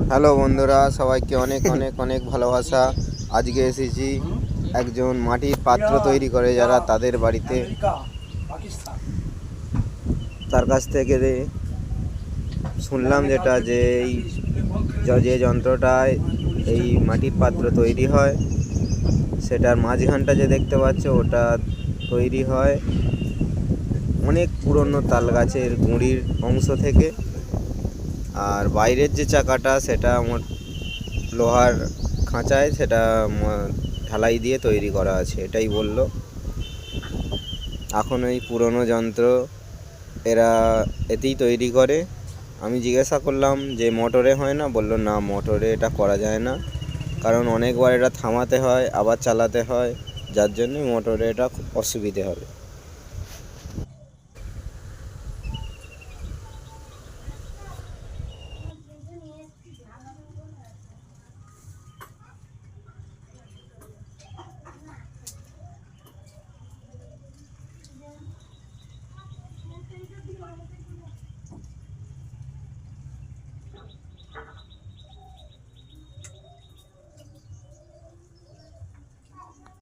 Hello বন্ধুরা, সবাইকে অনেক অনেক অনেক ভালোবাসা। আজকে এসেছি একজন মাটির পাত্র তৈরি করে যারা, তাদের বাড়িতে। তার কাছ থেকে শুনলাম যেটা যে যে যন্ত্রটায় এই মাটির পাত্র তৈরি হয়, সেটার মাঝখানটা যে দেখতে পাচ্ছ, ওটা তৈরি হয় অনেক পুরনো তাল গাছের গুঁড়ির অংশ থেকে। আর বাইরের যে চাকাটা, সেটা লোহার খাঁচায় সেটা ঢালাই দিয়ে তৈরি করা আছে, এটাই বলল। এখন এই পুরনো যন্ত্র এরা এতেই তৈরি করে। আমি জিজ্ঞাসা করলাম যে মোটরে হয় না? বলল না, মোটরে এটা করা যায় না, কারণ অনেকবার এটা থামাতে হয়, আবার চালাতে হয়, যার জন্য মোটরে এটা খুব অসুবিধে হবে।